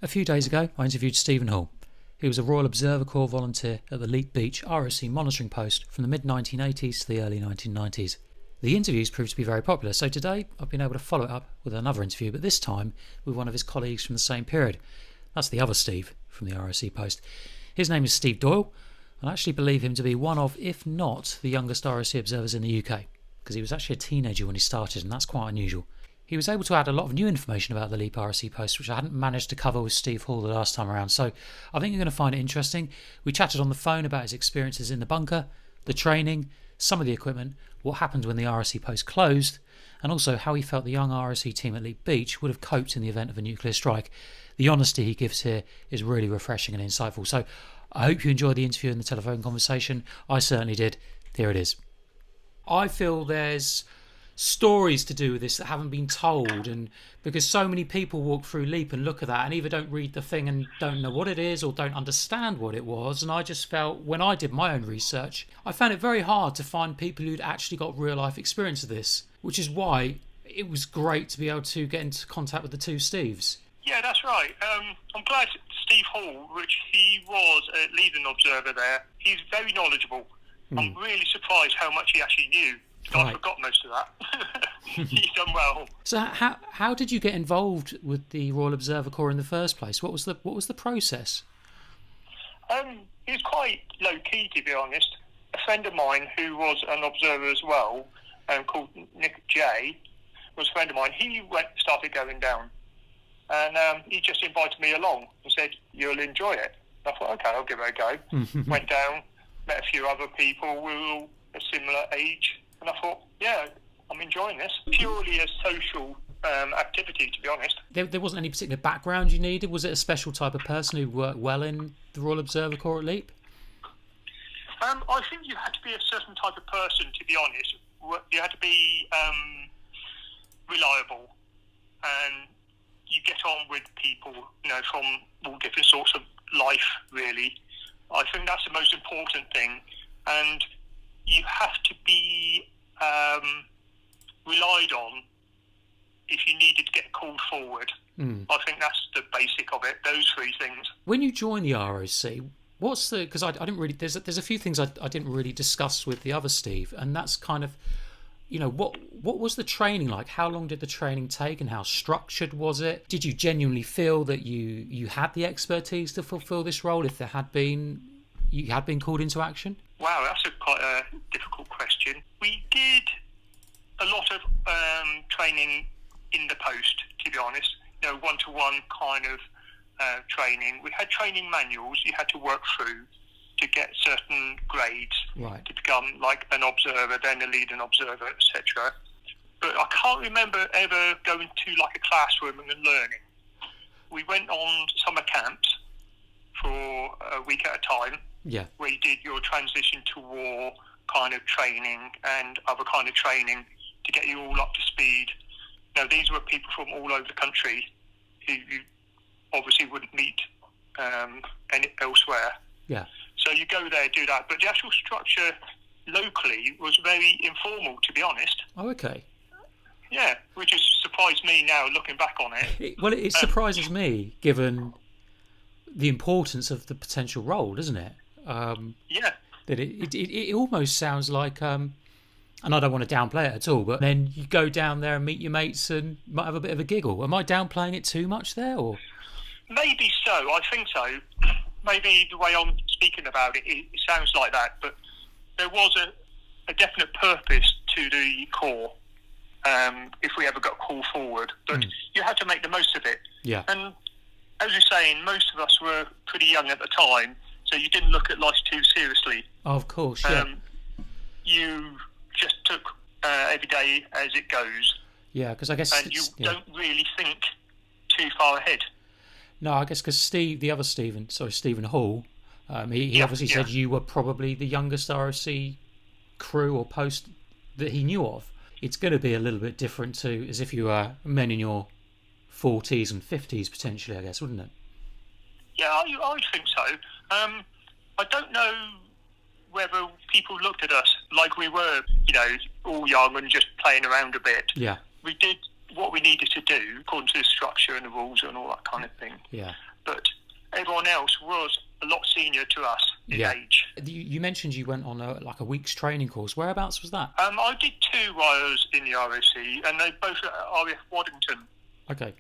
A few days ago, I interviewed Stephen Hall. He was a Royal Observer Corps volunteer at the Lepe Beach ROC monitoring post from the mid-1980s to the early 1990s. The interviews proved to be very popular, so today I've been able to follow it up with another interview, but this time with one of his colleagues from the same period. That's the other Steve from the ROC post. His name is Steve Doyle, and I actually believe him to be one of, if not, the youngest ROC observers in the UK, because he was actually a teenager when he started, and that's quite unusual. He was able to add a lot of new information about the Lepe ROC post, which I hadn't managed to cover with Steve Hall the last time around, so I think you're going to find it interesting. We chatted on the phone about his experiences in the bunker, the training, some of the equipment, what happened when the ROC post closed, and also how he felt the young ROC team at Lepe Beach would have coped in the event of a nuclear strike. The honesty he gives here is really refreshing and insightful, so I hope you enjoyed the interview and the telephone conversation. I certainly did. Here it is. I feel there's stories to do with this that haven't been told, and because so many people walk through Lepe and look at that and either don't read the thing and don't know what it is or don't understand what it was, and I just felt when I did my own research I found it very hard to find people who'd actually got real life experience of this, which is why it was great to be able to get into contact with the two Steves. Yeah, that's right. I'm glad Steve Hall, which he was a leading observer there, he's very knowledgeable. I'm really surprised how much he actually knew. I forgot most of that. He's done well. So how did you get involved with the Royal Observer Corps in the first place? What was the process? It was quite low key, to be honest. A friend of mine who was an observer as well, called Nick J, was a friend of mine. He started going down, and he just invited me along and said, "You'll enjoy it." I thought, okay, I'll give it a go. Went down, met a few other people. We were all a similar age. And I thought, yeah, I'm enjoying this. Purely a social activity, to be honest. There wasn't any particular background you needed? Was it a special type of person who worked well in the Royal Observer Corps at Lepe? I think you had to be a certain type of person, to be honest. You had to be reliable, and you get on with people, from all different sorts of life, really. I think that's the most important thing. And you have to be relied on if you needed to get called forward. I think that's the basic of it, those three things. When you join the ROC, what's the... Because I didn't really... There's a few things I didn't really discuss with the other Steve, and that's kind of... what was the training like? How long did the training take, and how structured was it? Did you genuinely feel that you had the expertise to fulfil this role if you had been called into action? Wow, that's quite a difficult question. We did a lot of training in the post, to be honest. One-to-one kind of training. We had training manuals you had to work through to get certain grades, right, to become like an observer, then a leading observer, etc. But I can't remember ever going to like a classroom and learning. We went on summer camps for a week at a time. Yeah. Where you did your transition to war kind of training and other kind of training to get you all up to speed. These were people from all over the country who you obviously wouldn't meet elsewhere. Yeah. So you go there, do that. But the actual structure locally was very informal, to be honest. Oh, okay. Yeah, which has surprised me now, looking back on it. It surprises me, given the importance of the potential role, doesn't it? Yeah. That it almost sounds like, and I don't want to downplay it at all, but then you go down there and meet your mates and might have a bit of a giggle. Am I downplaying it too much there, or? Maybe so. I think so. Maybe the way I'm speaking about it, it sounds like that. But there was a definite purpose to the Corps if we ever got called forward. But you had to make the most of it. Yeah. And as you're saying, most of us were pretty young at the time, so you didn't look at life too seriously. Oh, of course, yeah. You just took every day as it goes. Yeah, because I guess... And you don't really think too far ahead. No, I guess because Stephen Hall, he obviously said you were probably the youngest ROC crew or post that he knew of. It's going to be a little bit different to as if you were men in your 40s and 50s potentially, I guess, wouldn't it? Yeah, I think so. I don't know whether people looked at us like we were, all young and just playing around a bit. Yeah. We did what we needed to do according to the structure and the rules and all that kind of thing. Yeah. everyone else was a lot senior to us in age. You mentioned you went on a week's training course. Whereabouts was that? I did 2 wires in the ROC, and they both at RAF Waddington. Okay.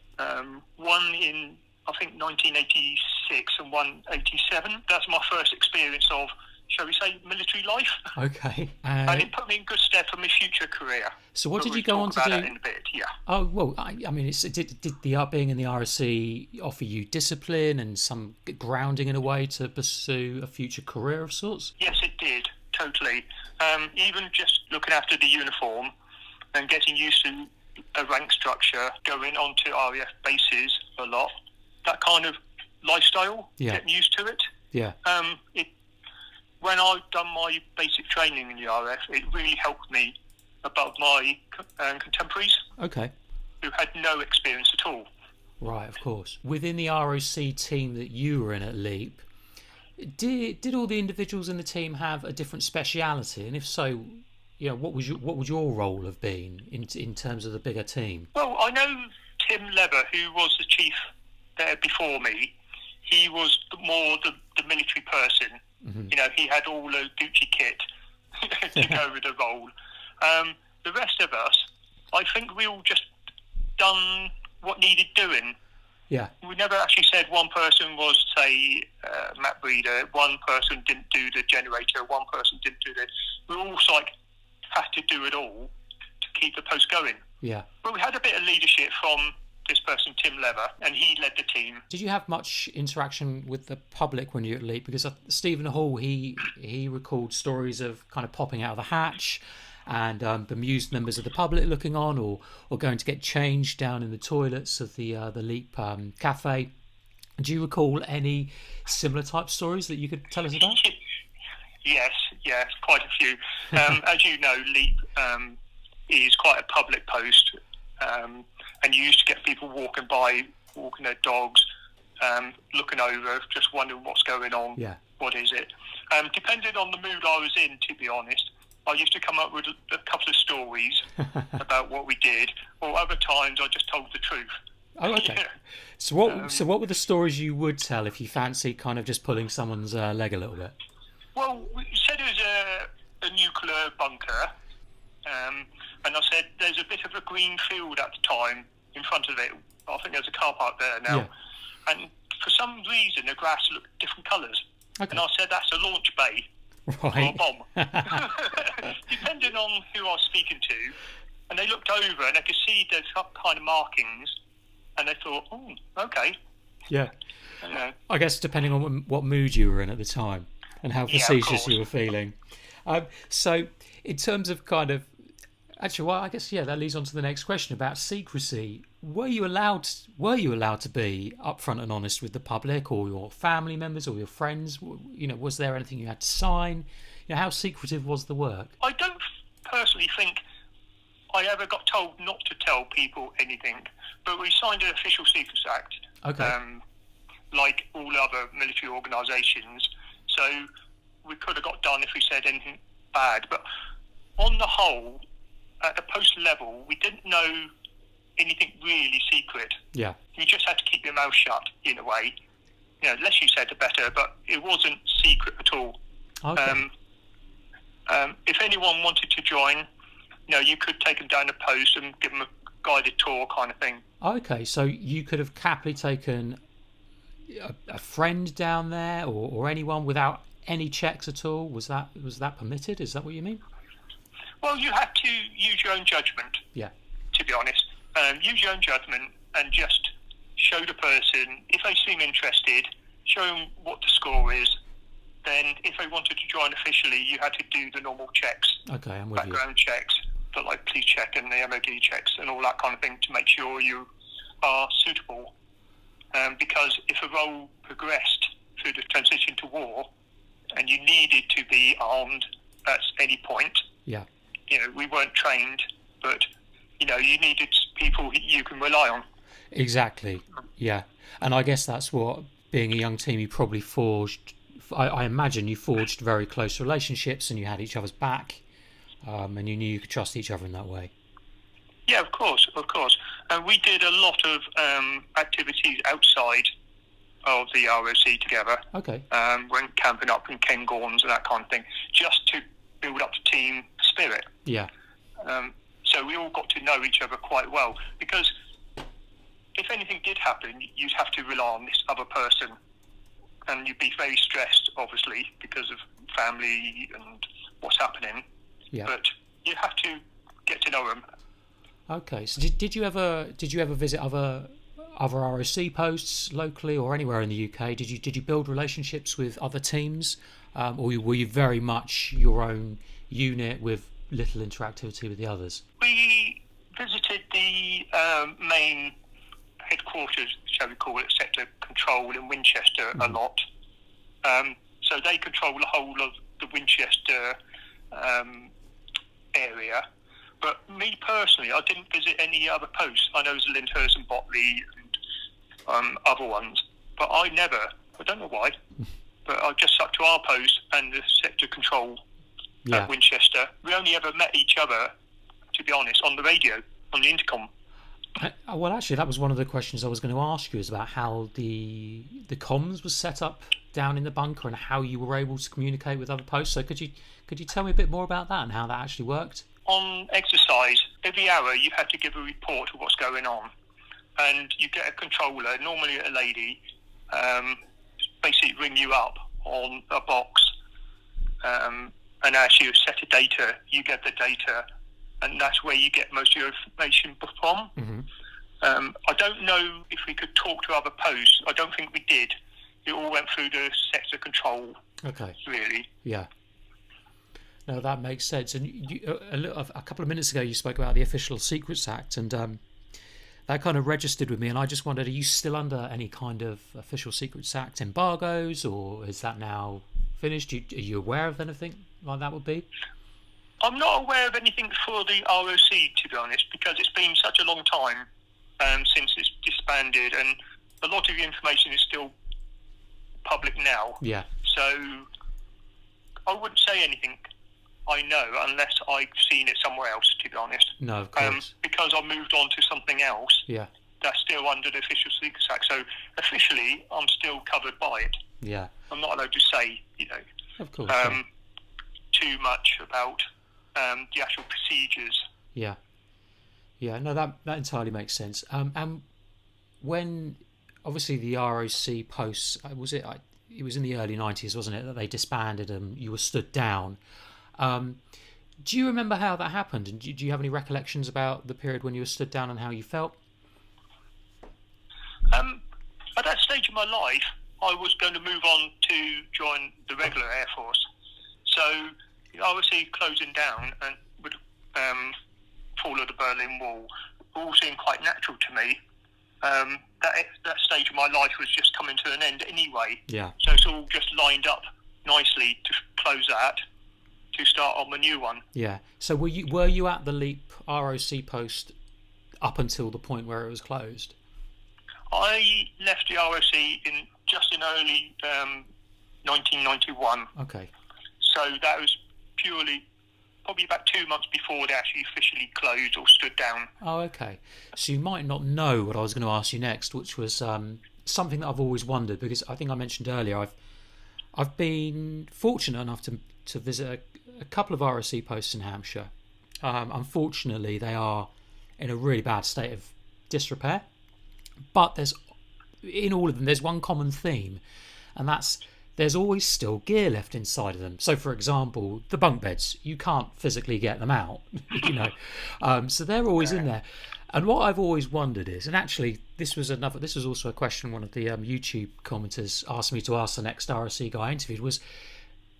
One in, I think, 1986 and one 87. That's my first experience of, shall we say, military life. Okay. And it put me in good stead for my future career. So what did you go on to do? That in a bit, yeah. Oh, well, I mean, did the being in the ROC offer you discipline and some grounding in a way to pursue a future career of sorts? Yes, it did, totally. Even just looking after the uniform and getting used to a rank structure, going onto RAF bases a lot, that kind of lifestyle, getting used to it. Yeah. When I've done my basic training in the RAF, it really helped me above my contemporaries. Okay. Who had no experience at all. Right, of course. Within the ROC team that you were in at Lepe, did all the individuals in the team have a different speciality? And if so, what would your role have been in terms of the bigger team? Well, I know Tim Lever, who was the chief there before me. He was more the military person. Mm-hmm. He had all the Gucci kit to go with the role. The rest of us, I think we all just done what needed doing. Yeah. We never actually said one person was, say, map reader, one person didn't do the generator, one person didn't do this. We all had to do it all to keep the post going. Yeah. But we had a bit of leadership from this person, Tim Lever, and he led the team. Did you have much interaction with the public when you were at Lepe? Because Stephen Hall, he recalled stories of kind of popping out of the hatch and bemused members of the public looking on, or going to get changed down in the toilets of the Lepe cafe. Do you recall any similar type stories that you could tell us about? Yes, quite a few. As you know, Lepe is quite a public post. And you used to get people walking their dogs, looking over, just wondering what's going on. Yeah. What is it? Depending on the mood I was in, to be honest, I used to come up with a couple of stories about what we did, or other times I just told the truth. Oh, okay. Yeah. So what were the stories you would tell if you fancied kind of just pulling someone's leg a little bit? Well, we said it was a nuclear bunker. And I said, there's a bit of a green field at the time in front of it. I think there's a car park there now. Yeah. And for some reason, the grass looked different colours. Okay. And I said, that's a launch bay for a bomb. Depending on who I was speaking to. And they looked over and they could see there's some kind of markings. And they thought, oh, okay. Yeah. I guess depending on what mood you were in at the time and how facetious you were feeling. So in terms of kind of, actually, well, I guess that leads on to the next question about secrecy. Were you allowed to be upfront and honest with the public or your family members or your friends? Was there anything you had to sign? How secretive was the work? I don't personally think I ever got told not to tell people anything, but we signed an Official Secrets Act. Okay. Like all other military organisations, so we could have got done if we said anything bad. But on the whole, at the post level, we didn't know anything really secret. Yeah. You just had to keep your mouth shut, in a way. Less you said, the better, but it wasn't secret at all. Okay. If anyone wanted to join, you could take them down the post and give them a guided tour kind of thing. Okay, so you could have happily taken a friend down there or anyone without any checks at all? Was that permitted? Is that what you mean? Well, you have to use your own judgment. Yeah. To be honest, use your own judgment and just show the person, if they seem interested, show them what the score is. Then, if they wanted to join officially, you had to do the normal checks. Okay, I'm with background checks, but like police check and the MOD checks and all that kind of thing to make sure you are suitable. Because if a role progressed through the transition to war, and you needed to be armed at any point. Yeah. We weren't trained, but you needed people you can rely on. Exactly. Yeah. And I guess that's what, being a young team, you probably forged. I imagine you forged very close relationships and you had each other's back, and you knew you could trust each other in that way. Yeah, of course. And we did a lot of activities outside of the ROC together. Okay. Went camping up in Cairngorms and that kind of thing, just to build up the team spirit. Yeah. So we all got to know each other quite well, because if anything did happen, you'd have to rely on this other person, and you'd be very stressed, obviously, because of family and what's happening. Yeah. But you have to get to know them. Okay. So did you ever visit other ROC posts locally or anywhere in the UK? Did you build relationships with other teams, or were you very much your own unit with little interactivity with the others? We visited the main headquarters, shall we call it, sector control in Winchester a lot. So they control the whole of the Winchester area. But me personally, I didn't visit any other posts. I know there's Lyndhurst and Botley and other ones, but I don't know why, but I just stuck to our post and the sector control at Winchester. We only ever met each other, to be honest, on the radio, on the intercom. Well, actually, that was one of the questions I was going to ask you, is about how the comms was set up down in the bunker and how you were able to communicate with other posts. So could you tell me a bit more about that and how that actually worked? On exercise, every hour you had to give a report of what's going on, and you get a controller, normally a lady, basically ring you up on a box, and as you set a data, you get the data, and that's where you get most of your information from. Mm-hmm. I don't know if we could talk to other posts. I don't think we did. It all went through the sector control. Okay. Really. Yeah. No, that makes sense. And a couple of minutes ago, you spoke about the Official Secrets Act, and that kind of registered with me. And I just wondered, are you still under any kind of Official Secrets Act embargoes, or is that now finished? Are you aware of anything like that would be? I'm not aware of anything for the ROC, to be honest, because it's been such a long time since it's disbanded, and a lot of the information is still public now. Yeah. So I wouldn't say anything I know unless I've seen it somewhere else, to be honest. No, of course. Because I moved on to something else. Yeah. That's still under the Official Secrets Act. So officially, I'm still covered by it. Yeah. I'm not allowed to say, Of course. too much about the actual procedures. Yeah. Yeah. No, that entirely makes sense. And when obviously the ROC posts, it was in the early 90s, wasn't it, that they disbanded and you were stood down. Do you remember how that happened? And do you have any recollections about the period when you were stood down and how you felt? At that stage of my life, I was going to move on to join the regular Air Force. So obviously closing down and with fall of the Berlin Wall all seemed quite natural to me. That stage of my life was just coming to an end anyway. Yeah. So it's all just lined up nicely to close that, to start on the new one. Yeah. So were you at the Lepe ROC post up until the point where it was closed? I left the ROC in early 1991. Okay. So that was purely probably about 2 months before they actually officially closed or stood down. Oh, okay. So you might not know what I was going to ask you next, which was something that I've always wondered, because I think I mentioned earlier I've been fortunate enough to visit a couple of ROC posts in Hampshire. Unfortunately, they are in a really bad state of disrepair. But in all of them, there's one common theme, and that's there's always still gear left inside of them. So, for example, the bunk beds, you can't physically get them out, so they're always in there. And what I've always wondered is, and actually this was also a question one of the YouTube commenters asked me to ask the next ROC guy I interviewed, was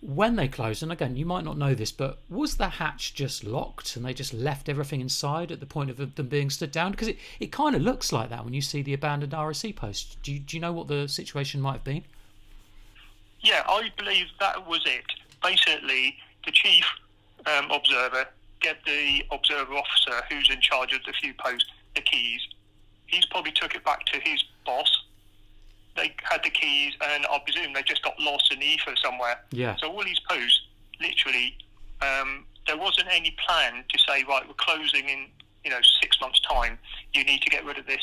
when they closed, and again, you might not know this, but was the hatch just locked and they just left everything inside at the point of them being stood down? Because it kind of looks like that when you see the abandoned ROC post. Do you know what the situation might have been? Yeah, I believe that was it. Basically, the chief observer gave the observer officer who's in charge of the few posts the keys. He's probably took it back to his boss. They had the keys, and I presume they just got lost in the ether somewhere. Yeah. So all these posts, literally, there wasn't any plan to say, right, we're closing in 6 months' time. You need to get rid of this.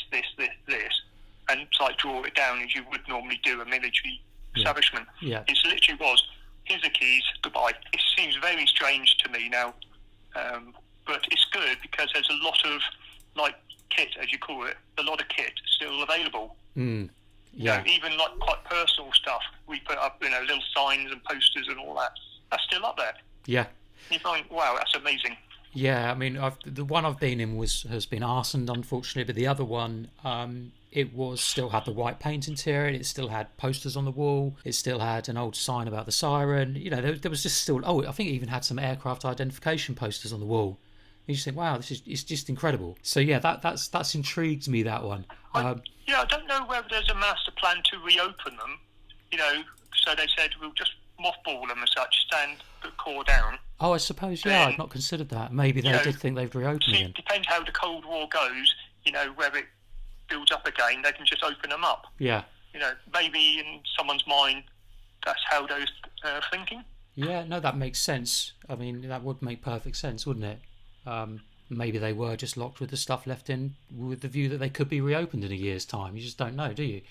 and like draw it down as you would normally do a military establishment. Yeah. It literally was, here's the keys, goodbye. It seems very strange to me now, but it's good because there's a lot of like kit, as you call it, a lot of kit still available. Yeah. Even like quite personal stuff. We put up, little signs and posters and all that. That's still up there. Yeah. You find, wow, that's amazing. Yeah, I mean, the one I've been in has been arsoned, unfortunately, but the other one, it was still had the white paint interior. It still had posters on the wall. It still had an old sign about the siren. There was just still. Oh, I think it even had some aircraft identification posters on the wall. You just think, wow, it's just incredible. So yeah, that's intrigued me, that one. I don't know whether there's a master plan to reopen them. So they said we'll just mothball them as such, stand the core down. Oh, I suppose, yeah, I'd not considered that. Maybe they did think they'd reopen again. It depends how the Cold War goes, where it builds up again, they can just open them up. Yeah. Maybe in someone's mind, that's how they're thinking. Yeah, no, that makes sense. I mean, that would make perfect sense, wouldn't it? Maybe they were just locked with the stuff left in with the view that they could be reopened in a year's time. You just don't know, do you?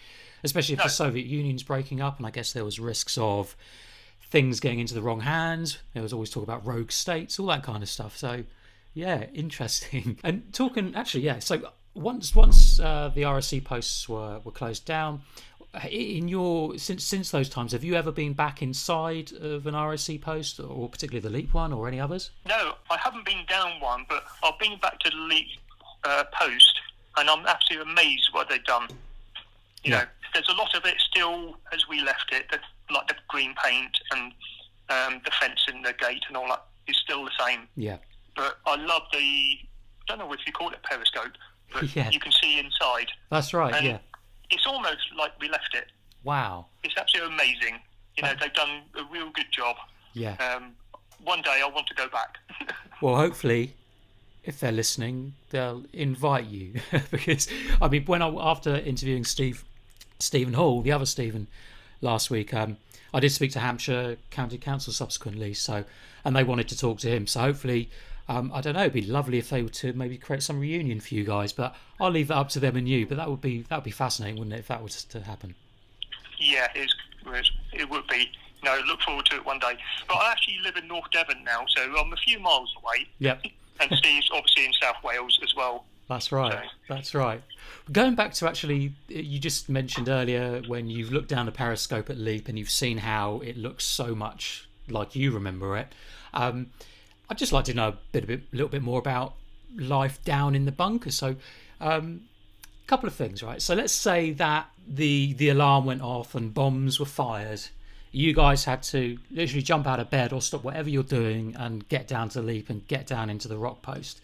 Especially if the Soviet Union's breaking up, and I guess there was risks of things getting into the wrong hands. There was always talk about rogue states, all that kind of stuff. So, yeah, interesting. And talking, actually, yeah, so once the ROC posts were closed down, since those times, have you ever been back inside of an ROC post, or particularly the Lepe one, or any others? No, I haven't been down one, but I've been back to the Lepe post, and I'm absolutely amazed what they've done. There's a lot of it still as we left it, like the green paint and the fence in the gate and all that is still the same. Yeah. But I love I don't know if you call it periscope, but you can see inside. That's right, and yeah. It's almost like we left it. Wow. It's absolutely amazing. They've done a real good job. Yeah. One day I want to go back. Well, hopefully, if they're listening, they'll invite you. Because, I mean, after interviewing Stephen Hall, the other Stephen, last week, I did speak to Hampshire County Council subsequently, and they wanted to talk to him. So hopefully, I don't know, it'd be lovely if they were to maybe create some reunion for you guys, but I'll leave that up to them and you. But that would be fascinating, wouldn't it, if that was to happen? Yeah, it would be. Look forward to it one day. But I actually live in North Devon now, so I'm a few miles away. Yep. And Steve's obviously in South Wales as well. That's right. That's right. Going back to actually, you just mentioned earlier when you've looked down the periscope at Lepe and you've seen how it looks so much like you remember it. I'd just like to know a little bit more about life down in the bunker. So, a couple of things, right? So let's say that the alarm went off and bombs were fired. You guys had to literally jump out of bed or stop whatever you're doing and get down to Lepe and get down into the rock post.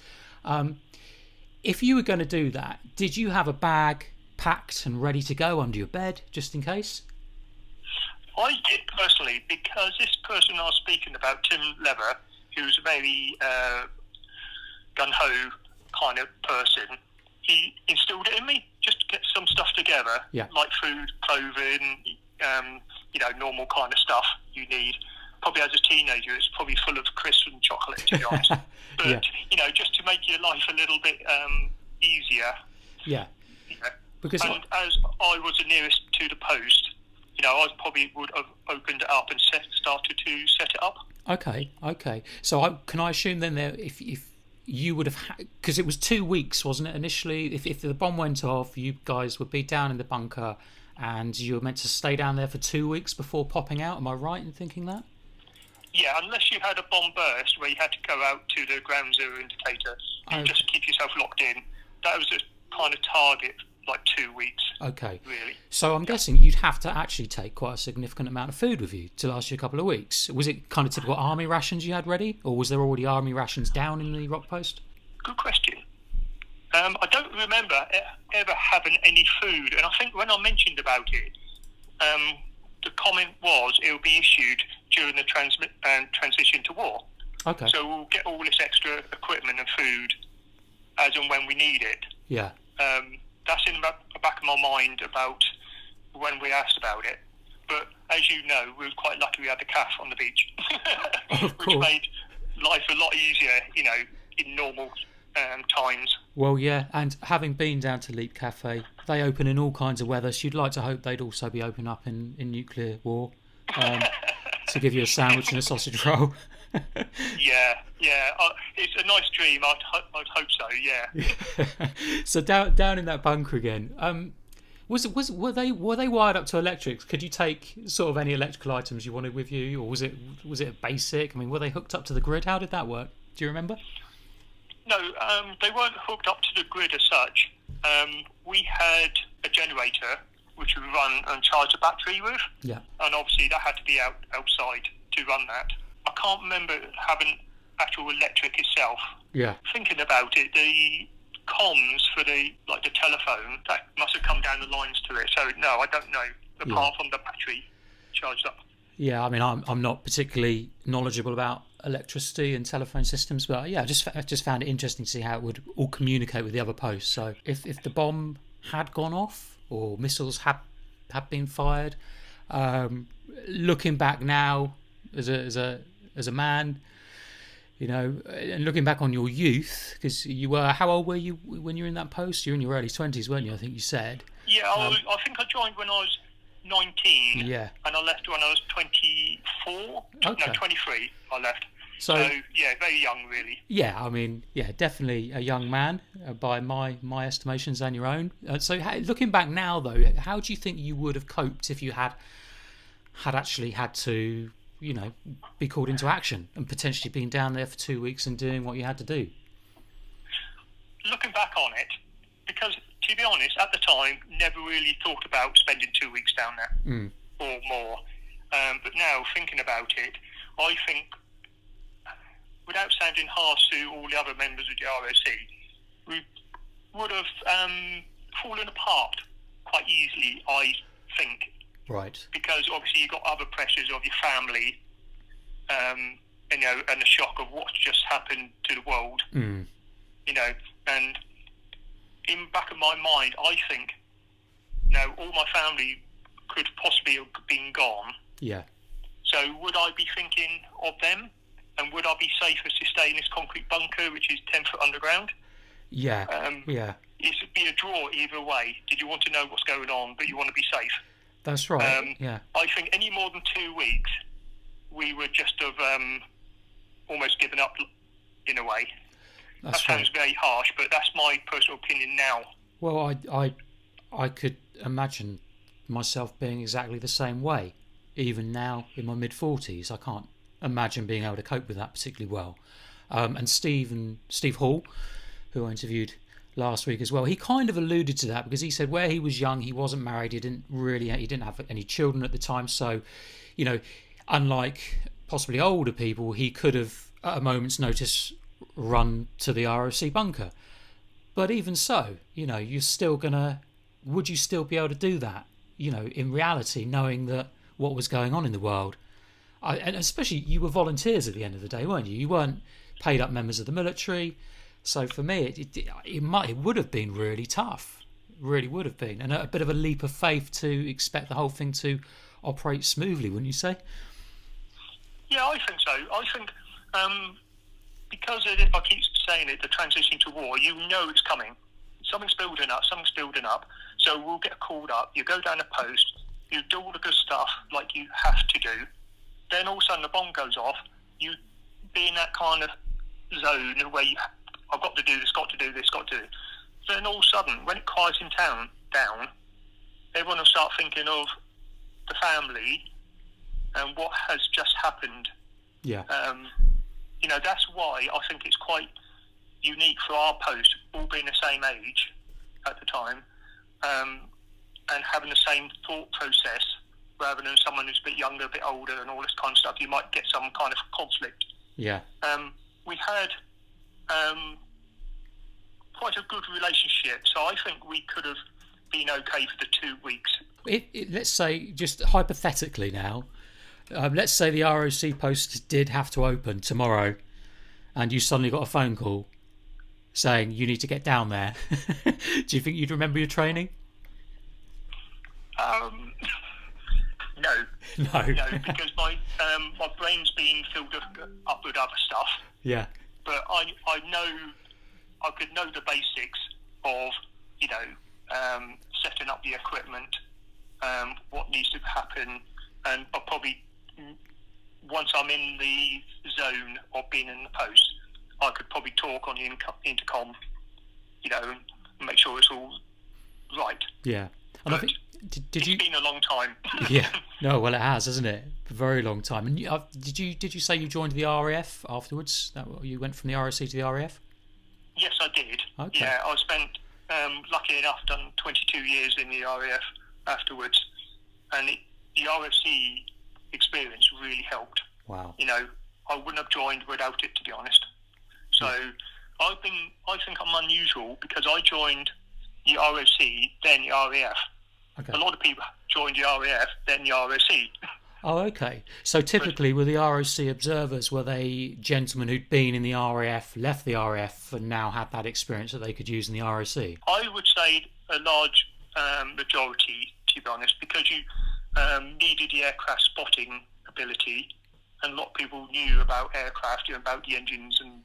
If you were going to do that, did you have a bag packed and ready to go under your bed just in case? I did personally, because this person I was speaking about, Tim Lever, who's a very gun-ho kind of person, he instilled it in me just to get some stuff together, like food, clothing, normal kind of stuff you need. Probably as a teenager, it's probably full of crisps and chocolate, to be honest. But, just to make your life a little bit easier. Yeah. Because as I was the nearest to the post, I probably would have opened it up and started to set it up. Okay. So can I assume then that if you would have, because it was 2 weeks, wasn't it, initially? If the bomb went off, you guys would be down in the bunker and you were meant to stay down there for 2 weeks before popping out. Am I right in thinking that? Yeah, unless you had a bomb burst where you had to go out to the ground zero indicator and just keep yourself locked in. That was the kind of target, like 2 weeks. Okay. Really. So I'm guessing you'd have to actually take quite a significant amount of food with you to last you a couple of weeks. Was it kind of typical army rations you had ready, or was there already army rations down in the rock post? Good question. I don't remember ever having any food, and I think when I mentioned about it, the comment was it will be issued during the transition to war. Okay. So we'll get all this extra equipment and food as and when we need it. Yeah. That's in the back of my mind about when we asked about it. But as you know, we were quite lucky we had the calf on the beach, which made life a lot easier, in normal times. Well, yeah, and having been down to Leap Cafe, they open in all kinds of weather, so you'd like to hope they'd also be open up in nuclear war, to give you a sandwich and a sausage roll. Yeah. It's a nice dream. I'd hope so. Yeah. So down in that bunker again, were they wired up to electrics? Could you take sort of any electrical items you wanted with you, or was it basic? I mean, were they hooked up to the grid? How did that work? Do you remember? No, they weren't hooked up to the grid as such. We had a generator which we run and charge the battery with. Yeah. And obviously that had to be outside to run that. I can't remember having actual electric itself. Yeah. Thinking about it, the comms for the telephone, that must have come down the lines to it. So no, I don't know, apart from the battery charged up. Yeah, I mean, I'm not particularly knowledgeable about electricity and telephone systems, but yeah, I just found it interesting to see how it would all communicate with the other posts. So if the bomb had gone off or missiles had been fired, looking back now as a man, you know, and looking back on your youth, because you were, how old were you when you were in that post? You were in your early 20s, weren't you? I think you said. Yeah, I think I joined when I was 19. Yeah. And I left when I was 24. Okay. No, 23. I left. So yeah, very young, really. Yeah, I mean, yeah, definitely a young man by my estimations and your own. So looking back now, though, how do you think you would have coped if you had actually had to, you know, be called into action and potentially been down there for 2 weeks and doing what you had to do? Looking back on it, because to be honest, at the time, never really thought about spending 2 weeks down there or more. But now, thinking about it, I think, without sounding harsh to all the other members of the ROC, we would have fallen apart quite easily, I think. Right. Because obviously you've got other pressures of your family, you know, and the shock of what's just happened to the world. You know, and in back of my mind, I think, you know, all my family could possibly have been gone. Yeah. So would I be thinking of them? And would I be safer to stay in this concrete bunker, which is 10 foot underground? Yeah. It would be a draw either way. Did you want to know what's going on, but you want to be safe? That's right. Yeah. I think any more than 2 weeks, we would just have almost given up in a way. That sounds very harsh, but that's my personal opinion now. Well, I could imagine myself being exactly the same way. Even now, in my mid-40s, I can't imagine being able to cope with that particularly well. And Steve Hall, who I interviewed last week as well, he kind of alluded to that, because he said where he was young, he wasn't married, he didn't have any children at the time, so, you know, unlike possibly older people, he could have at a moment's notice run to the ROC bunker. But even so, you know, would you still be able to do that, you know, in reality, knowing that what was going on in the world? And especially, you were volunteers at the end of the day, weren't you? You weren't paid up members of the military. So for me, it would have been really tough. Really would have been. And a bit of a leap of faith to expect the whole thing to operate smoothly, wouldn't you say? Yeah, I think so. I think because if I keep saying it, the transition to war, you know it's coming. Something's building up. So we'll get called up. You go down a post. You do all the good stuff like you have to do. Then all of a sudden the bomb goes off. You be in that kind of zone where I've got to do this, got to do this, got to do it. Then all of a sudden, when it quiets in town down, everyone will start thinking of the family and what has just happened. Yeah. You know, that's why I think it's quite unique for our post, all being the same age at the time, and having the same thought process, rather than someone who's a bit younger, a bit older, and all this kind of stuff. You might get some kind of conflict. Yeah. We had quite a good relationship, so I think we could have been okay for the 2 weeks. Let's say, just hypothetically now, let's say the ROC post did have to open tomorrow, and you suddenly got a phone call saying you need to get down there. Do you think you'd remember your training? No, because my brain's been filled up with other stuff. Yeah. But I I could know the basics of, setting up the equipment, what needs to happen, and I'll probably, once I'm in the zone of being in the post, I could probably talk on the intercom, and make sure it's all right. Yeah. And I think, it's been a long time. Yeah. No, well, it has, hasn't it? A very long time. And did you say you joined the RAF afterwards? You went from the ROC to the RAF? Yes, I did. Okay. Yeah, I spent, lucky enough, done 22 years in the RAF afterwards, and the ROC experience really helped. Wow. I wouldn't have joined without it, to be honest. So I think I'm unusual because I joined the ROC, then the RAF. Okay. A lot of people joined the RAF, then the ROC. Oh, okay. So typically, were the ROC observers, were they gentlemen who'd been in the RAF, left the RAF, and now had that experience that they could use in the ROC? I would say a large majority, to be honest, because you needed the aircraft spotting ability, and a lot of people knew about aircraft, about the engines and,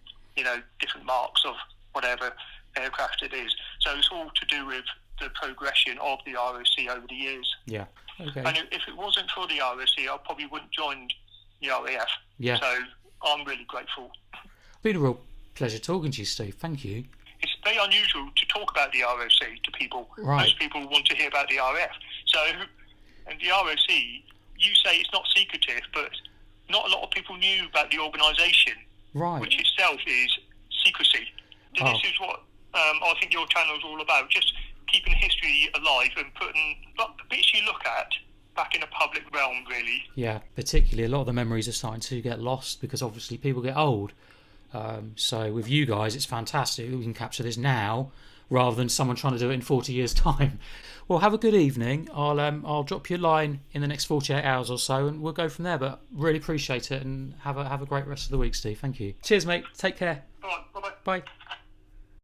different marks of whatever aircraft it is. So it's all to do with the progression of the ROC over the years. Yeah. Okay. And if it wasn't for the ROC, I probably wouldn't join the RAF. Yeah. So I'm really grateful. Been a real pleasure talking to you, Steve. Thank you. It's very unusual to talk about the ROC to people. Right. Most people want to hear about the RAF. So, and the ROC, you say it's not secretive, but not a lot of people knew about the organisation, Right. which itself is secrecy. So This is what I think your channel is all about, just keeping history alive and putting the bits you look at back in a public realm, really. Yeah, particularly a lot of the memories are starting to get lost because obviously people get old. So with you guys, it's fantastic. We can capture this now rather than someone trying to do it in 40 years' time. Well, have a good evening. I'll drop you a line in the next 48 hours or so, and we'll go from there. But really appreciate it, and have a great rest of the week, Steve. Thank you. Cheers, mate. Take care. All right, bye-bye. Bye.